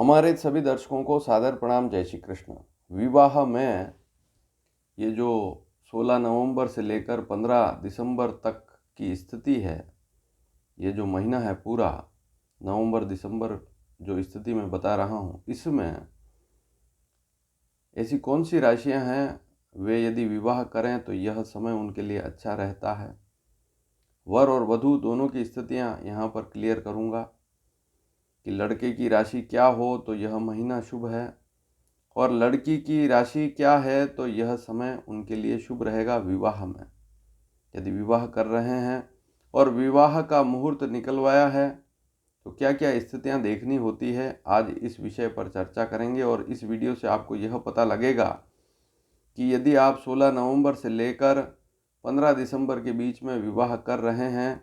हमारे सभी दर्शकों को सादर प्रणाम। जय श्री कृष्ण। विवाह में ये जो 16 नवंबर से लेकर 15 दिसंबर तक की स्थिति है, ये जो महीना है पूरा नवंबर दिसंबर जो स्थिति मैं बता रहा हूँ, इसमें ऐसी कौन सी राशियाँ हैं वे यदि विवाह करें तो यह समय उनके लिए अच्छा रहता है। वर और वधू दोनों की स्थितियाँ यहाँ पर क्लियर करूँगा कि लड़के की राशि क्या हो तो यह महीना शुभ है और लड़की की राशि क्या है तो यह समय उनके लिए शुभ रहेगा विवाह में। यदि विवाह कर रहे हैं और विवाह का मुहूर्त निकलवाया है तो क्या क्या स्थितियां देखनी होती है, आज इस विषय पर चर्चा करेंगे। और इस वीडियो से आपको यह पता लगेगा कि यदि आप 16 नवंबर से लेकर 15 दिसंबर के बीच में विवाह कर रहे हैं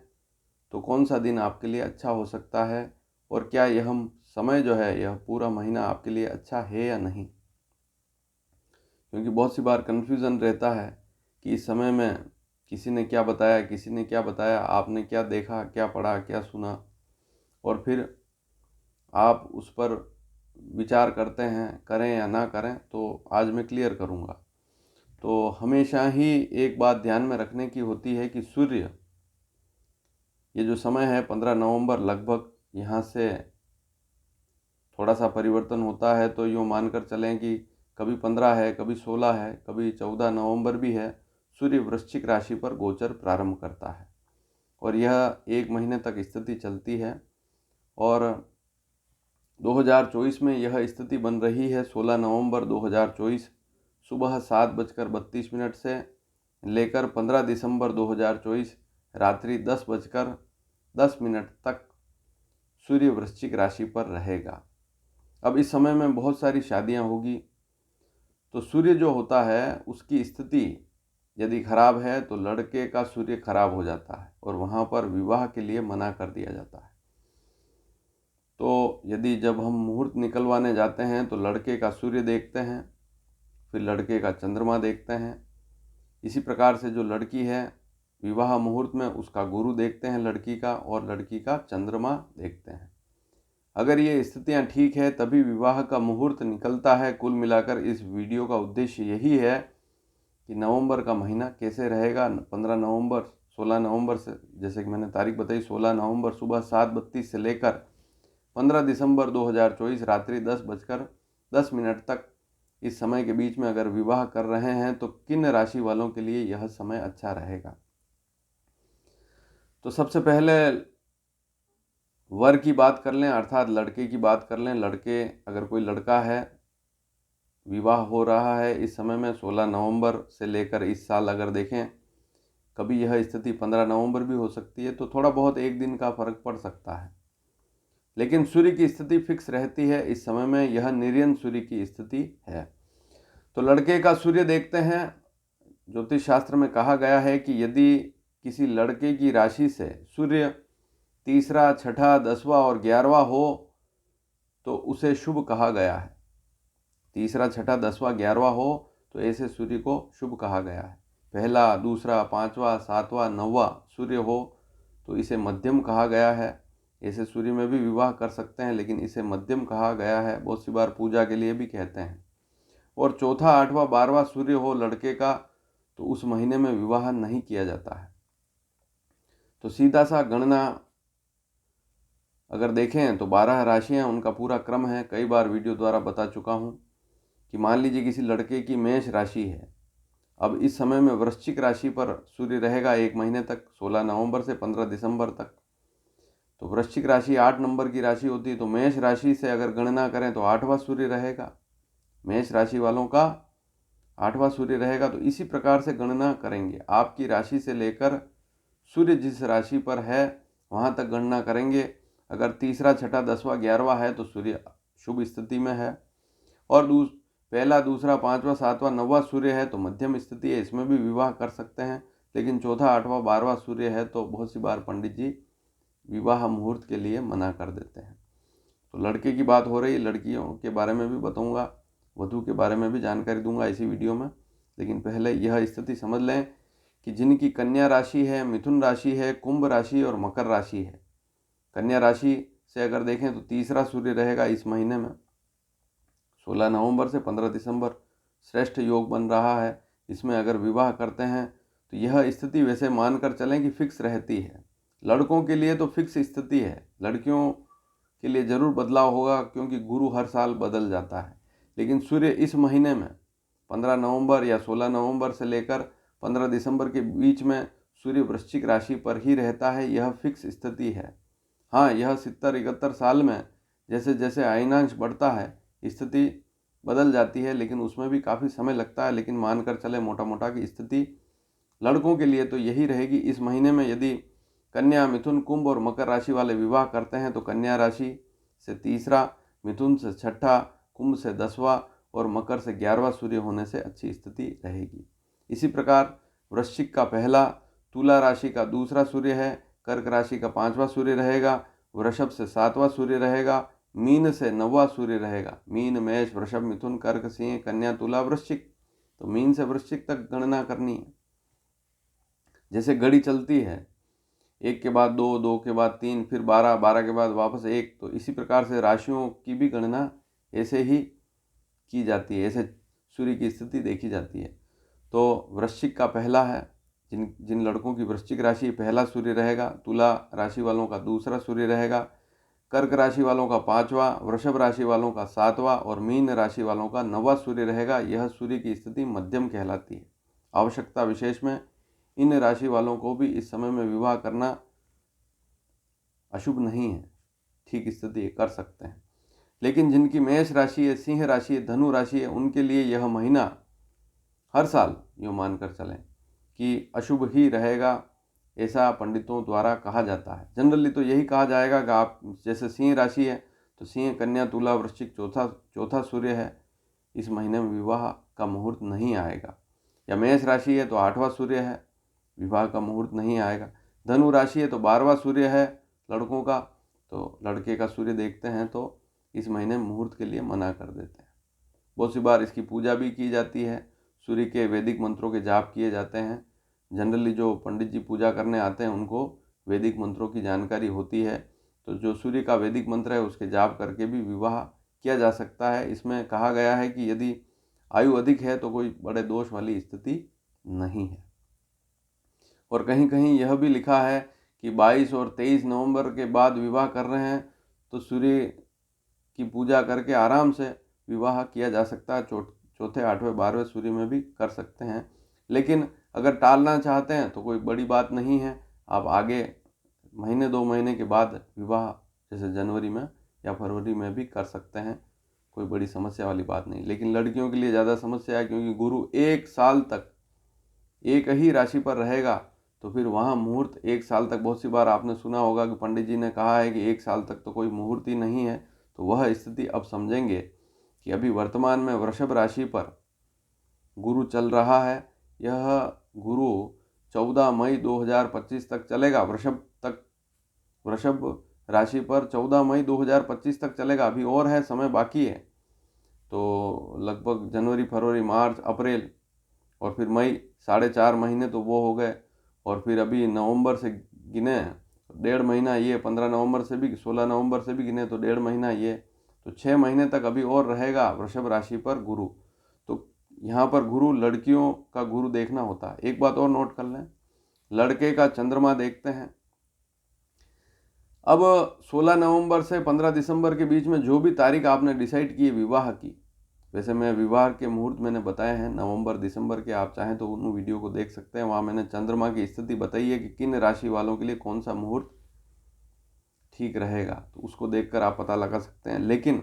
तो कौन सा दिन आपके लिए अच्छा हो सकता है और क्या यह समय जो है यह पूरा महीना आपके लिए अच्छा है या नहीं। क्योंकि बहुत सी बार कन्फ्यूज़न रहता है कि इस समय में किसी ने क्या बताया, किसी ने क्या बताया, आपने क्या देखा, क्या पढ़ा, क्या सुना, और फिर आप उस पर विचार करते हैं, करें या ना करें। तो आज मैं क्लियर करूँगा। तो हमेशा ही एक बात ध्यान में रखने की होती है कि सूर्य, ये जो समय है 15 नवंबर लगभग, यहाँ से थोड़ा सा परिवर्तन होता है। तो यूँ मानकर चलें कि कभी 15 है, कभी 16 है, कभी 14 नवंबर भी है। सूर्य वृश्चिक राशि पर गोचर प्रारंभ करता है और यह एक महीने तक स्थिति चलती है। और 2024 में यह स्थिति बन रही है 16 नवंबर 2024 सुबह 7:32 से लेकर 15 दिसंबर 2024 रात्रि 10:10 तक सूर्य वृश्चिक राशि पर रहेगा। अब इस समय में बहुत सारी शादियां होगी, तो सूर्य जो होता है उसकी स्थिति यदि खराब है तो लड़के का सूर्य खराब हो जाता है और वहाँ पर विवाह के लिए मना कर दिया जाता है। तो यदि जब हम मुहूर्त निकलवाने जाते हैं तो लड़के का सूर्य देखते हैं, फिर लड़के का चंद्रमा देखते हैं। इसी प्रकार से जो लड़की है विवाह मुहूर्त में उसका गुरु देखते हैं लड़की का, और लड़की का चंद्रमा देखते हैं। अगर ये स्थितियां ठीक है तभी विवाह का मुहूर्त निकलता है। कुल मिलाकर इस वीडियो का उद्देश्य यही है कि नवंबर का महीना कैसे रहेगा। 15 नवंबर 16 नवंबर से, जैसे कि मैंने तारीख बताई, 16 नवंबर सुबह 7:32 से लेकर 15 दिसंबर 2024 रात्रि 10:10 तक, इस समय के बीच में अगर विवाह कर रहे हैं तो किन राशि वालों के लिए यह समय अच्छा रहेगा। तो सबसे पहले वर की बात कर लें, अर्थात लड़के की बात कर लें। लड़के, अगर कोई लड़का है, विवाह हो रहा है इस समय में 16 नवंबर से लेकर इस साल अगर देखें, कभी यह स्थिति 15 नवंबर भी हो सकती है, तो थोड़ा बहुत एक दिन का फर्क पड़ सकता है। लेकिन सूर्य की स्थिति फिक्स रहती है इस समय में, यह निर्यन सूर्य की स्थिति है। तो लड़के का सूर्य देखते हैं। ज्योतिष शास्त्र में कहा गया है कि यदि किसी लड़के की राशि से सूर्य तीसरा, छठा, 10वां और 11वां हो तो उसे शुभ कहा गया है। तीसरा, छठा, 10वां, 11वां हो तो ऐसे सूर्य को शुभ कहा गया है। पहला, दूसरा, 5वां, 7वां, 9वां सूर्य हो तो इसे मध्यम कहा गया है। ऐसे सूर्य में भी विवाह कर सकते हैं, लेकिन इसे मध्यम कहा गया है। बहुत सी बार पूजा के लिए भी कहते हैं। और चौथा, 8वां, 12वां सूर्य हो लड़के का तो उस महीने में विवाह नहीं किया जाता है। तो सीधा सा गणना अगर देखें तो 12 राशियां, उनका पूरा क्रम है। कई बार वीडियो द्वारा बता चुका हूं कि मान लीजिए किसी लड़के की मेष राशि है। अब इस समय में वृश्चिक राशि पर सूर्य रहेगा एक महीने तक, 16 नवंबर से 15 दिसंबर तक। तो वृश्चिक राशि 8 नंबर की राशि होती है। तो मेष राशि से अगर गणना करें तो 8वां सूर्य रहेगा। मेष राशि वालों का 8वां सूर्य रहेगा। तो इसी प्रकार से गणना करेंगे। आपकी राशि से लेकर सूर्य जिस राशि पर है वहाँ तक गणना करेंगे। अगर तीसरा, छठा, 10वां, 11वां है तो सूर्य शुभ स्थिति में है। और पहला, दूसरा, 5वां, 7वां, 9वां सूर्य है तो मध्यम स्थिति है, इसमें भी विवाह कर सकते हैं। लेकिन चौथा, 8वां, 12वां सूर्य है तो बहुत सी बार पंडित जी विवाह मुहूर्त के लिए मना कर देते हैं। तो लड़के की बात हो रही, लड़कियों के बारे में भी बताऊंगा, वधू के बारे में भी जानकारी दूंगा इसी वीडियो में। लेकिन पहले यह स्थिति समझ लें कि जिनकी कन्या राशि है, मिथुन राशि है, कुंभ राशि और मकर राशि है। कन्या राशि से अगर देखें तो तीसरा सूर्य रहेगा इस महीने में। 16 नवंबर से 15 दिसंबर श्रेष्ठ योग बन रहा है। इसमें अगर विवाह करते हैं तो यह स्थिति वैसे मानकर चलें कि फिक्स रहती है। लड़कों के लिए तो फिक्स स्थिति है, लड़कियों के लिए ज़रूर बदलाव होगा क्योंकि गुरु हर साल बदल जाता है। लेकिन सूर्य इस महीने में 15 नवंबर या 16 नवंबर से लेकर 15 दिसंबर के बीच में सूर्य वृश्चिक राशि पर ही रहता है, यह फिक्स स्थिति है। हाँ, यह 70-71 साल में जैसे जैसे अयनांश बढ़ता है स्थिति बदल जाती है, लेकिन उसमें भी काफ़ी समय लगता है। लेकिन मानकर चले मोटा मोटा की स्थिति लड़कों के लिए तो यही रहेगी। इस महीने में यदि कन्या, मिथुन, कुंभ और मकर राशि वाले विवाह करते हैं तो कन्या राशि से तीसरा, मिथुन से छठा, कुंभ से 10वां और मकर से 11वां सूर्य होने से अच्छी स्थिति रहेगी। इसी प्रकार वृश्चिक का पहला, तुला राशि का दूसरा सूर्य है, कर्क राशि का 5वां सूर्य रहेगा, वृषभ से 7वां सूर्य रहेगा, मीन से 9वां सूर्य रहेगा। मीन, मेष, वृषभ, मिथुन, कर्क, सिंह, कन्या, तुला, वृश्चिक। तो मीन से वृश्चिक तक गणना करनी है। जैसे घड़ी चलती है, 1 के बाद 2, 2 के बाद 3, फिर 12, 12 के बाद वापस 1, तो इसी प्रकार से राशियों की भी गणना ऐसे ही की जाती है, ऐसे सूर्य की स्थिति देखी जाती है। तो वृश्चिक का पहला है, जिन लड़कों की वृश्चिक राशि पहला सूर्य रहेगा, तुला राशि वालों का दूसरा सूर्य रहेगा, कर्क राशि वालों का 5वां, वृषभ राशि वालों का 7वां और मीन राशि वालों का 9वां सूर्य रहेगा। यह सूर्य की स्थिति मध्यम कहलाती है। आवश्यकता विशेष में इन राशि वालों को भी इस समय में विवाह करना अशुभ नहीं है, ठीक स्थिति कर सकते हैं। लेकिन जिनकी मेष राशि है, सिंह राशि है, धनु राशि है, उनके लिए यह महीना हर साल यूँ मानकर चलें कि अशुभ ही रहेगा, ऐसा पंडितों द्वारा कहा जाता है। जनरली तो यही कहा जाएगा कि आप जैसे सिंह राशि है तो सिंह, कन्या, तुला, वृश्चिक चौथा सूर्य है, इस महीने में विवाह का मुहूर्त नहीं आएगा। या मेष राशि है तो 8वां सूर्य है, विवाह का मुहूर्त नहीं आएगा। धनु राशि है तो 12वां सूर्य है लड़कों का, तो लड़के का सूर्य देखते हैं तो इस महीने मुहूर्त के लिए मना कर देते हैं। बहुत सी बार इसकी पूजा भी की जाती है, सूर्य के वैदिक मंत्रों के जाप किए जाते हैं। जनरली जो पंडित जी पूजा करने आते हैं उनको वैदिक मंत्रों की जानकारी होती है, तो जो सूर्य का वैदिक मंत्र है उसके जाप करके भी विवाह किया जा सकता है। इसमें कहा गया है कि यदि आयु अधिक है तो कोई बड़े दोष वाली स्थिति नहीं है। और कहीं कहीं यह भी लिखा है कि 22 और 23 नवंबर के बाद विवाह कर रहे हैं तो सूर्य की पूजा करके आराम से विवाह किया जा सकता है। चौथे, 8वें, 12वें सूर्य में भी कर सकते हैं। लेकिन अगर टालना चाहते हैं तो कोई बड़ी बात नहीं है, आप आगे महीने 2 महीने के बाद विवाह जैसे जनवरी में या फरवरी में भी कर सकते हैं, कोई बड़ी समस्या वाली बात नहीं। लेकिन लड़कियों के लिए ज़्यादा समस्या है क्योंकि गुरु 1 साल तक एक ही राशि पर रहेगा, तो फिर वहाँ मुहूर्त 1 साल तक, बहुत सी बार आपने सुना होगा कि पंडित जी ने कहा है कि 1 साल तक तो कोई मुहूर्त ही नहीं है। तो वह स्थिति अब समझेंगे कि अभी वर्तमान में वृषभ राशि पर गुरु चल रहा है। यह गुरु 14 मई 2025 तक चलेगा, वृषभ राशि पर 14 मई 2025 तक चलेगा। अभी और है, समय बाकी है। तो लगभग जनवरी, फरवरी, मार्च, अप्रैल और फिर मई, 4.5 महीने तो वो हो गए। और फिर अभी नवंबर से गिने 1.5 महीना ये, 15 नवंबर से भी, 16 नवंबर से भी गिने तो 1.5 महीना ये, तो 6 महीने तक अभी और रहेगा वृषभ राशि पर गुरु। तो यहाँ पर गुरु, लड़कियों का गुरु देखना होता है। एक बात और नोट कर लें, लड़के का चंद्रमा देखते हैं। अब 16 नवंबर से 15 दिसंबर के बीच में जो भी तारीख आपने डिसाइड की है विवाह की, वैसे मैं विवाह के मुहूर्त मैंने बताए हैं नवंबर दिसंबर के, आप चाहें तो उन वीडियो को देख सकते हैं। वहाँ मैंने चंद्रमा की स्थिति बताई है कि किन राशि वालों के लिए कौन सा मुहूर्त ठीक रहेगा, तो उसको देखकर आप पता लगा सकते हैं। लेकिन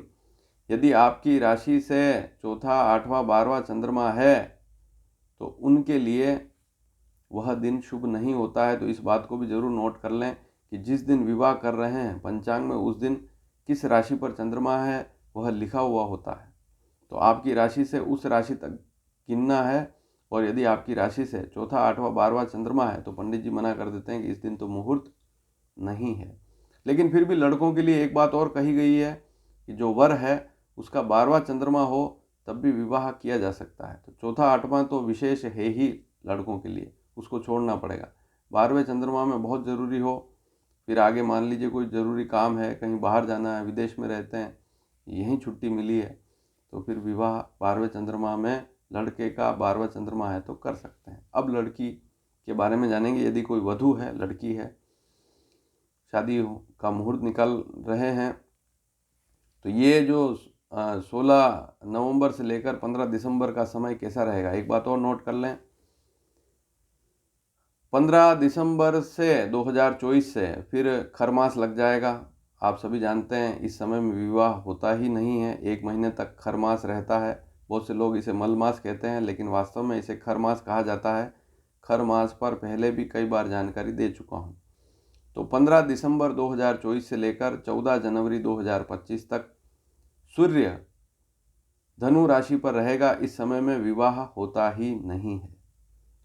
यदि आपकी राशि से चौथा, 8वां, 12वां चंद्रमा है तो उनके लिए वह दिन शुभ नहीं होता है। तो इस बात को भी जरूर नोट कर लें कि जिस दिन विवाह कर रहे हैं पंचांग में, उस दिन किस राशि पर चंद्रमा है वह लिखा हुआ होता है। तो आपकी राशि से उस राशि तक गिनना है। और यदि आपकी राशि से चौथा, 8वां, 12वां चंद्रमा है तो पंडित जी मना कर देते हैं कि इस दिन तो मुहूर्त नहीं है। लेकिन फिर भी लड़कों के लिए एक बात और कही गई है कि जो वर है उसका 12वां चंद्रमा हो तब भी विवाह किया जा सकता है। तो चौथा, 8वां तो विशेष है ही लड़कों के लिए, उसको छोड़ना पड़ेगा। 12वें चंद्रमा में बहुत ज़रूरी हो, फिर आगे मान लीजिए कोई ज़रूरी काम है, कहीं बाहर जाना है, विदेश में रहते हैं, यहीं छुट्टी मिली है, तो फिर विवाह 12वें चंद्रमा में, लड़के का 12वां चंद्रमा है तो कर सकते हैं। अब लड़की के बारे में जानेंगे। यदि कोई वधू है, लड़की है, शादी का मुहूर्त निकल रहे हैं, तो ये जो 16 नवंबर से लेकर 15 दिसंबर का समय कैसा रहेगा, एक बात और नोट कर लें। 15 दिसंबर से 2024 से फिर खरमास लग जाएगा। आप सभी जानते हैं इस समय में विवाह होता ही नहीं है, 1 महीने तक खरमास रहता है। बहुत से लोग इसे मलमास कहते हैं, लेकिन वास्तव में इसे खरमास कहा जाता है। खरमास पर पहले भी कई बार जानकारी दे चुका हूँ। तो 15 दिसंबर 2024 से लेकर 14 जनवरी 2025 तक सूर्य धनु राशि पर रहेगा। इस समय में विवाह होता ही नहीं है,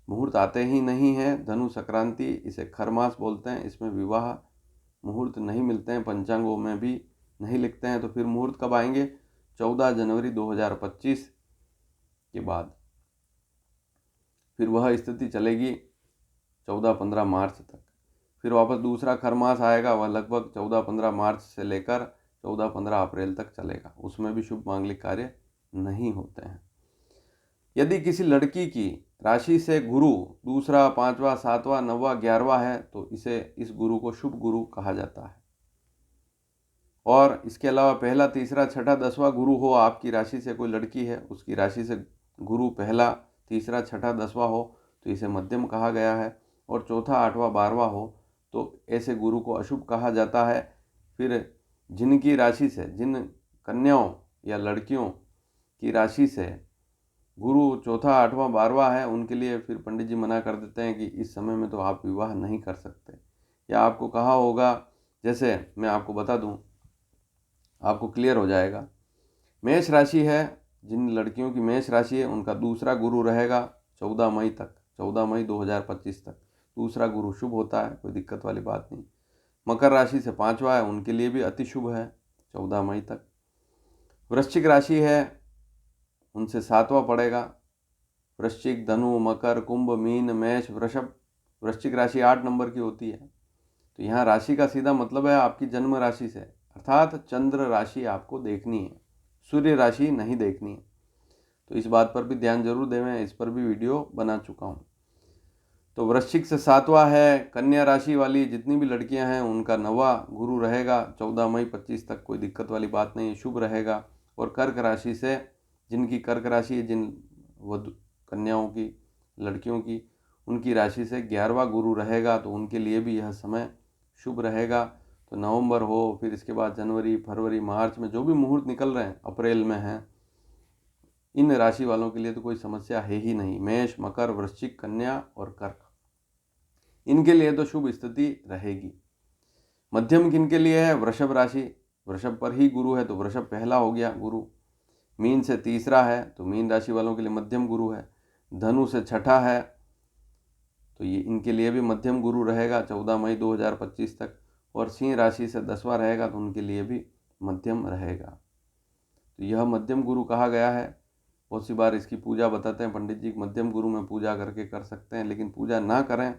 मुहूर्त आते ही नहीं है। धनु संक्रांति, इसे खरमास बोलते हैं, इसमें विवाह मुहूर्त नहीं मिलते हैं, पंचांगों में भी नहीं लिखते हैं। तो फिर मुहूर्त कब आएंगे? 14 जनवरी 2025 के बाद फिर वह स्थिति चलेगी 14-15 मार्च तक। फिर वापस दूसरा खरमास आएगा, वह लगभग 14-15 मार्च से लेकर 14-15 अप्रैल तक चलेगा। उसमें भी शुभ मांगलिक कार्य नहीं होते हैं। यदि किसी लड़की की राशि से गुरु दूसरा, 5वां, 7वां, 9वां, 11वां है तो इस गुरु को शुभ गुरु कहा जाता है। और इसके अलावा पहला, तीसरा, छठा, 10वां गुरु हो, आपकी राशि से कोई लड़की है, उसकी राशि से गुरु पहला, तीसरा, छठा, 10वां हो तो इसे मध्यम कहा गया है। और चौथा, 8वां, 12वां हो तो ऐसे गुरु को अशुभ कहा जाता है। फिर जिनकी राशि से, जिन कन्याओं या लड़कियों की राशि से गुरु चौथा, 8वां, 12वां है, उनके लिए फिर पंडित जी मना कर देते हैं कि इस समय में तो आप विवाह नहीं कर सकते। या आपको कहा होगा, जैसे मैं आपको बता दूं, आपको क्लियर हो जाएगा। मेष राशि है, जिन लड़कियों की मेष राशि है उनका दूसरा गुरु रहेगा 14 मई तक, 14 मई 2025 तक दूसरा गुरु शुभ होता है, कोई दिक्कत वाली बात नहीं। मकर राशि से 5वां है, उनके लिए भी अति शुभ है 14 मई तक। वृश्चिक राशि है, उनसे 7वां पड़ेगा। वृश्चिक, धनु, मकर, कुंभ, मीन, मेष, वृषभ। वृश्चिक राशि 8 नंबर की होती है। तो यहाँ राशि का सीधा मतलब है आपकी जन्म राशि से, अर्थात चंद्र राशि आपको देखनी है, सूर्य राशि नहीं देखनी है। तो इस बात पर भी ध्यान जरूर दें, मैं इस पर भी वीडियो बना चुका हूँ। तो वृश्चिक से 7वां है। कन्या राशि वाली जितनी भी लड़कियां हैं उनका 9वां गुरु रहेगा 14 मई 25 तक, कोई दिक्कत वाली बात नहीं, शुभ रहेगा। और कर्क राशि से, जिनकी कर्क राशि है, जिन वधु कन्याओं की, लड़कियों की, उनकी राशि से 11वां गुरु रहेगा, तो उनके लिए भी यह समय शुभ रहेगा। तो नवंबर हो, फिर इसके बाद जनवरी, फरवरी, मार्च में जो भी मुहूर्त निकल रहे हैं, अप्रैल में हैं, इन राशि वालों के लिए तो कोई समस्या है ही नहीं। मेष, मकर, वृश्चिक, कन्या और कर्क, इनके लिए तो शुभ स्थिति रहेगी। मध्यम किन के लिए है? वृषभ राशि, वृषभ पर ही गुरु है तो वृषभ पहला हो गया गुरु। मीन से तीसरा है तो मीन राशि वालों के लिए मध्यम गुरु है। धनु से छठा है तो ये इनके लिए भी मध्यम गुरु रहेगा 14 मई 2025 तक। और सिंह राशि से 10वां रहेगा तो उनके लिए भी मध्यम रहेगा। तो यह मध्यम गुरु कहा गया है। बहुत सी बार इसकी पूजा बताते हैं पंडित जी, मध्यम गुरु में पूजा करके कर सकते हैं, लेकिन पूजा ना करें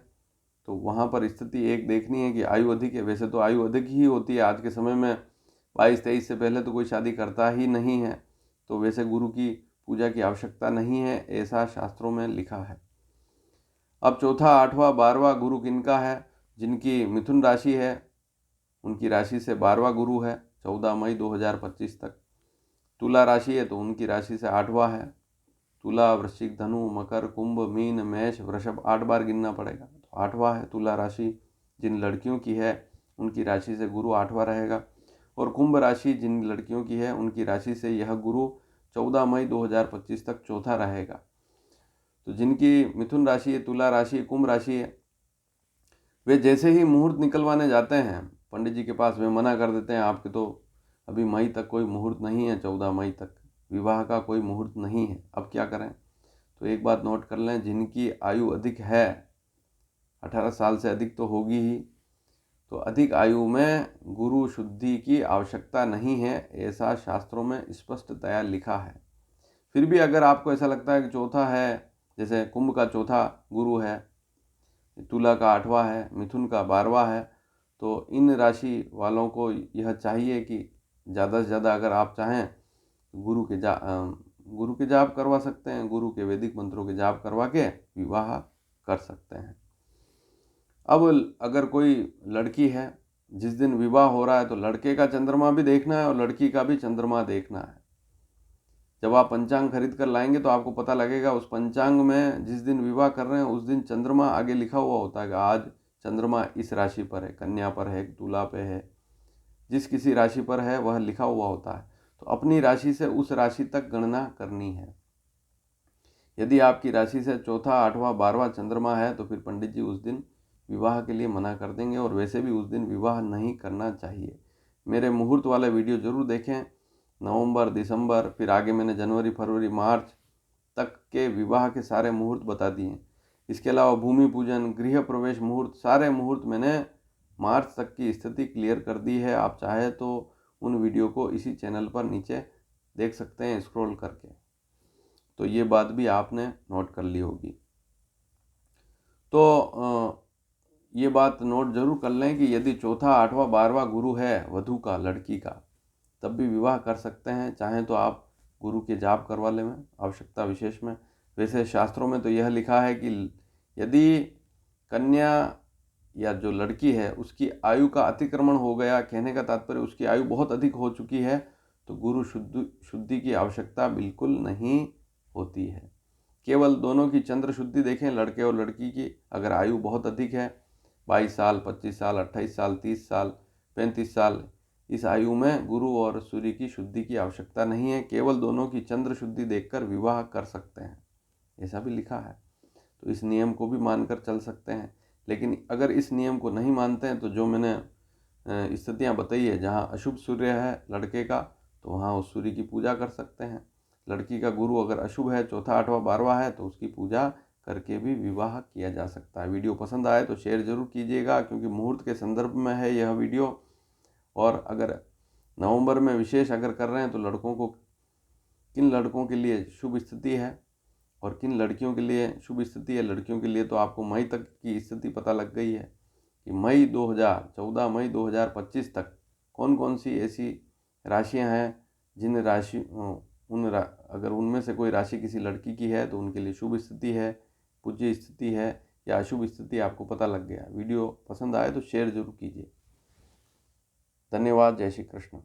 तो वहाँ पर स्थिति एक देखनी है कि आयु अधिक है। वैसे तो आयु अधिक ही होती है आज के समय में, 22-23 से पहले तो कोई शादी करता ही नहीं है, तो वैसे गुरु की पूजा की आवश्यकता नहीं है, ऐसा शास्त्रों में लिखा है। अब चौथा, 8वां, 12वां गुरु किनका है? जिनकी मिथुन राशि है उनकी राशि से 12वां गुरु है 14 मई 2025 तक। तुला राशि है तो उनकी राशि से 8वां है। तुला, वृश्चिक, धनु, मकर, कुंभ, मीन, मेष, वृषभ 8 बार गिनना पड़ेगा, तो 8वां है तुला राशि। जिन लड़कियों की है उनकी राशि से गुरु 8वां रहेगा। और कुंभ राशि जिन लड़कियों की है उनकी राशि से यह गुरु 14 मई 2025 तक चौथा रहेगा। तो जिनकी मिथुन राशि है, तुला राशि है, कुंभ राशि है, वे जैसे ही मुहूर्त निकलवाने जाते हैं पंडित जी के पास, वे मना कर देते हैं, आपके तो अभी मई तक कोई मुहूर्त नहीं है, 14 मई तक विवाह का कोई मुहूर्त नहीं है, अब क्या करें? तो एक बात नोट कर लें, जिनकी आयु अधिक है, 18 साल से अधिक तो होगी ही, तो अधिक आयु में गुरु शुद्धि की आवश्यकता नहीं है, ऐसा शास्त्रों में स्पष्टतया लिखा है। फिर भी अगर आपको ऐसा लगता है कि चौथा है, जैसे कुंभ का चौथा गुरु है, तुला का 8वां है, मिथुन का 12वां है, तो इन राशि वालों को यह चाहिए कि ज़्यादा से ज़्यादा अगर आप चाहें गुरु के जाप करवा सकते हैं, गुरु के वैदिक मंत्रों के जाप करवा के विवाह कर सकते हैं। अब अगर कोई लड़की है, जिस दिन विवाह हो रहा है तो लड़के का चंद्रमा भी देखना है और लड़की का भी चंद्रमा देखना है। जब आप पंचांग खरीद कर लाएंगे तो आपको पता लगेगा उस पंचांग में जिस दिन विवाह कर रहे हैं उस दिन चंद्रमा आगे लिखा हुआ होता है कि आज चंद्रमा इस राशि पर है, कन्या पर है, तुला पे है, जिस किसी राशि पर है वह लिखा हुआ होता है। तो अपनी राशि से उस राशि तक गणना करनी है। यदि आपकी राशि से चौथा, आठवां, 12वां चंद्रमा है तो फिर पंडित जी उस दिन विवाह के लिए मना कर देंगे, और वैसे भी उस दिन विवाह नहीं करना चाहिए। मेरे मुहूर्त वाले वीडियो जरूर देखें, नवंबर, दिसंबर, फिर आगे मैंने जनवरी, फरवरी, मार्च तक के विवाह के सारे मुहूर्त बता दिए। इसके अलावा भूमि पूजन, गृह प्रवेश मुहूर्त, सारे मुहूर्त मैंने मार्च तक की स्थिति क्लियर कर दी है। आप चाहे तो उन वीडियो को इसी चैनल पर नीचे देख सकते हैं स्क्रॉल करके। तो ये बात भी आपने नोट कर ली होगी। तो ये बात नोट जरूर कर लें कि यदि चौथा, आठवां, 12वां गुरु है वधू का, लड़की का, तब भी विवाह कर सकते हैं। चाहें तो आप गुरु के जाप करवा लें आवश्यकता विशेष में। वैसे शास्त्रों में तो यह लिखा है कि यदि कन्या या जो लड़की है उसकी आयु का अतिक्रमण हो गया, कहने का तात्पर्य उसकी आयु बहुत अधिक हो चुकी है, तो गुरु शुद्धि की आवश्यकता बिल्कुल नहीं होती है। केवल दोनों की चंद्र शुद्धि देखें, लड़के और लड़की की। अगर आयु बहुत अधिक है, 22 साल, 25 साल, 28 साल, 30 साल, 35 साल, इस आयु में गुरु और सूर्य की शुद्धि की आवश्यकता नहीं है। केवल दोनों की चंद्र शुद्धि देखकर विवाह कर सकते हैं, ऐसा भी लिखा है। तो इस नियम को भी मानकर चल सकते हैं। लेकिन अगर इस नियम को नहीं मानते हैं तो जो मैंने स्थितियाँ बताई है, जहाँ अशुभ सूर्य है लड़के का, तो वहाँ उस सूर्य की पूजा कर सकते हैं। लड़की का गुरु अगर अशुभ है, चौथा, आठवां, 12वां है, तो उसकी पूजा करके भी विवाह किया जा सकता है। वीडियो पसंद आए तो शेयर जरूर कीजिएगा, क्योंकि मुहूर्त के संदर्भ में है यह वीडियो। और अगर नवंबर में विशेष अगर कर रहे हैं तो लड़कों को, किन लड़कों के लिए शुभ स्थिति है और किन लड़कियों के लिए शुभ स्थिति है। लड़कियों के लिए तो आपको मई तक की स्थिति पता लग गई है कि मई 2014, मई 2025 तक कौन कौन सी ऐसी राशियां हैं जिन राशि अगर उनमें से कोई राशि किसी लड़की की है तो उनके लिए शुभ स्थिति है, पूज्य स्थिति है या अशुभ स्थिति, आपको पता लग गया। वीडियो पसंद आए तो शेयर जरूर कीजिए। धन्यवाद। जय श्री कृष्ण।